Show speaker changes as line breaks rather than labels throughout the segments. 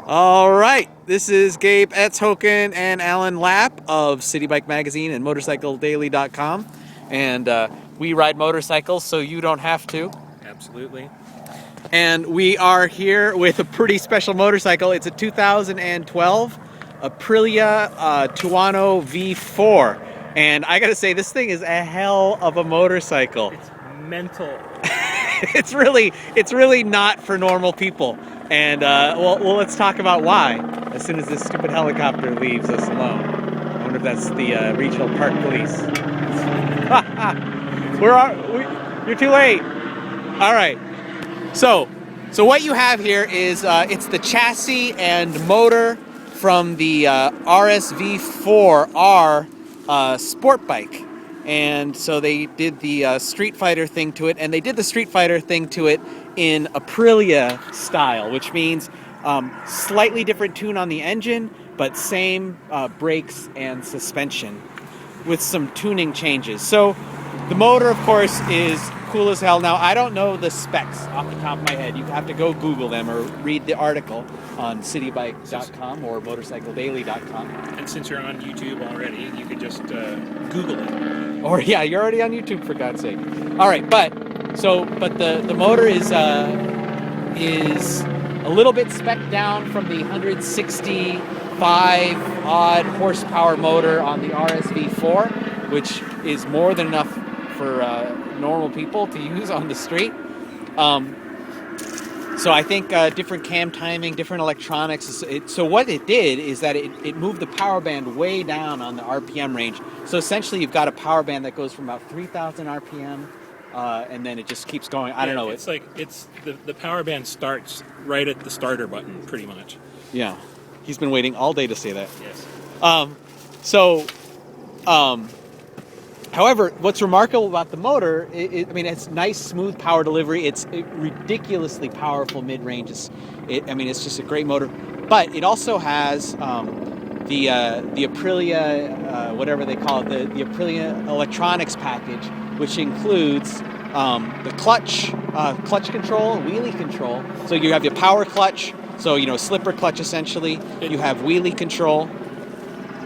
All right, this is Gabe, Ets-Hokin, and Alan Lapp of CityBike Magazine and MotorcycleDaily.com. And we ride motorcycles so you don't have to.
Absolutely.
And we are here with a pretty special motorcycle. It's a 2012 Aprilia Tuono V4. And I gotta say, this thing is a hell of a motorcycle.
It's mental.
It's really not for normal people. And well, let's talk about why. As soon as this stupid helicopter leaves us alone. I wonder if that's the regional park police. You're too late. All right. So what you have here is it's the chassis and motor from the RS-V4R sport bike. And so they did the Street Fighter thing to it, and they did the Street Fighter thing to it in Aprilia style, which means slightly different tune on the engine, but same brakes and suspension with some tuning changes. So the motor, of course, is cool as hell. Now, I don't know the specs off the top of my head. You have to go Google them or read the article on CityBike.com or MotorcycleDaily.com.
And since you're on YouTube already, you could just Google it.
Or yeah, you're already on YouTube, for God's sake. All right, but the motor is a little bit spec'd down from the 165 odd horsepower motor on the RS-V4, which is more than enough for normal people to use on the street. So I think different cam timing, different electronics. So what it did is that it moved the power band way down on the RPM range. So essentially you've got a power band that goes from about 3,000 RPM and then it just keeps going. I don't know.
It's like the power band starts right at the starter button, pretty much.
Yeah. He's been waiting all day to say that.
Yes.
However, what's remarkable about the motor, it's nice, smooth power delivery. It's ridiculously powerful mid-range. It's just a great motor. But it also has the Aprilia, whatever they call it, the Aprilia electronics package, which includes the clutch control, wheelie control. So you have your power clutch, so slipper clutch essentially. You have wheelie control,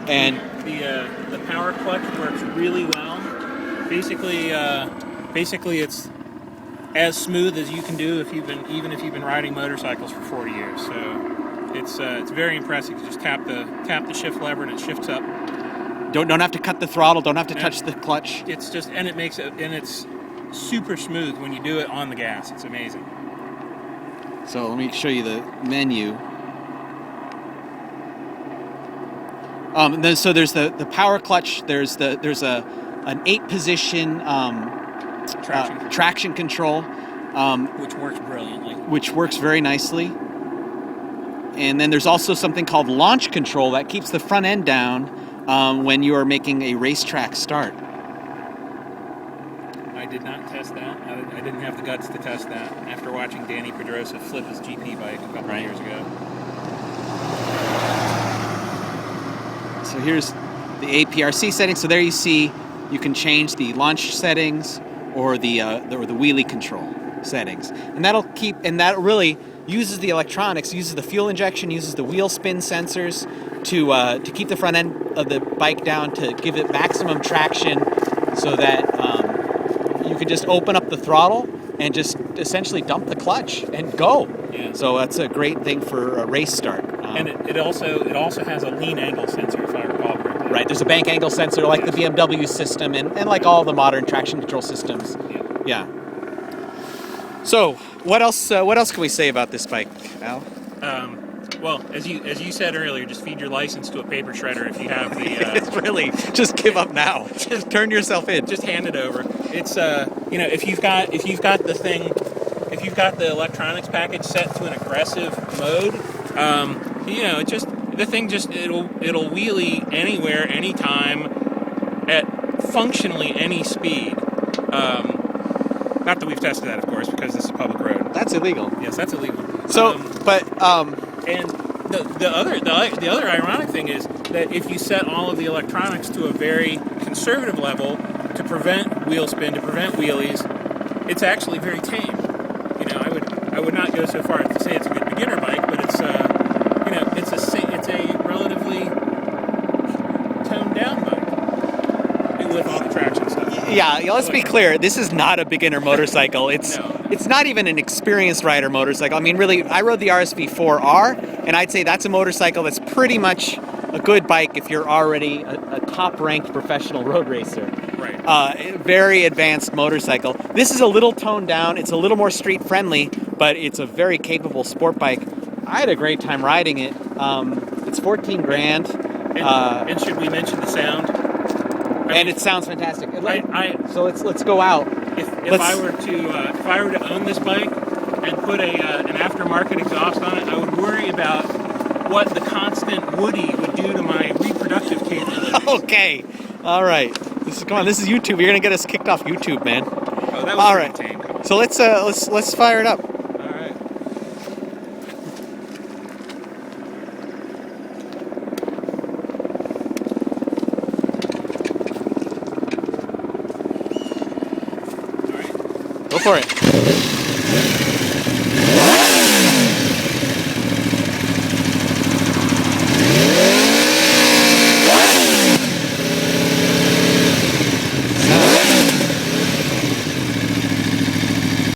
and
the power clutch works really well. Basically, it's as smooth as you can do if you've been riding motorcycles for 40 years. So it's very impressive. You just tap the shift lever and it shifts up.
Don't have to cut the throttle. Don't have to touch the clutch.
It's super smooth when you do it on the gas. It's amazing.
So let me show you the menu. So there's the power clutch. There's an 8-position traction control,
which works brilliantly.
Which works very nicely. And then there's also something called launch control that keeps the front end down when you are making a racetrack start.
I did not test that. I didn't have the guts to test that after watching Danny Pedrosa flip his GP bike a couple of years ago.
So here's the APRC settings. So there you see you can change the launch settings or the wheelie control settings, and that really uses the electronics, uses the fuel injection, uses the wheel spin sensors to keep the front end of the bike down, to give it maximum traction, so that you can just open up the throttle and just essentially dump the clutch and go.
Yeah.
So that's a great thing for a race start.
And it also has a lean angle sensor, if I recall correctly.
Right, there's a bank angle sensor like the BMW system and like all the modern traction control systems. Yeah. So what else can we say about this bike, Al?
Well, as you said earlier, just feed your license to a paper shredder if you have the.
It's really just give up now. Just turn yourself in.
Just hand it over. It's if you've got the electronics package set to an aggressive mode, it'll wheelie anywhere, anytime, at functionally any speed. Not that we've tested that, of course, because this is a public road.
That's illegal.
Yes, that's illegal.
So,
and the other ironic thing is that if you set all of the electronics to a very conservative level to prevent wheel spin, to prevent wheelies, it's actually very tame. I would not go so far as to say it's a good beginner bike,
Yeah, let's be clear. This is not a beginner motorcycle. It's not even an experienced rider motorcycle. I mean, really, I rode the RS-V4R, and I'd say that's a motorcycle that's pretty much a good bike if you're already a top-ranked professional road racer.
Right.
Very advanced motorcycle. This is a little toned down. It's a little more street-friendly, but it's a very capable sport bike. I had a great time riding it. It's 14 grand.
And should we mention the sound?
It sounds fantastic. So let's go out.
If I were to own this bike and put an aftermarket exhaust on it, I would worry about what the constant Woody would do to my reproductive capabilities.
Okay, all right. Come on, this is YouTube. You're gonna get us kicked off YouTube, man.
Oh, that was
all right.
tame.
So let's fire it up.
All right.
Go for it.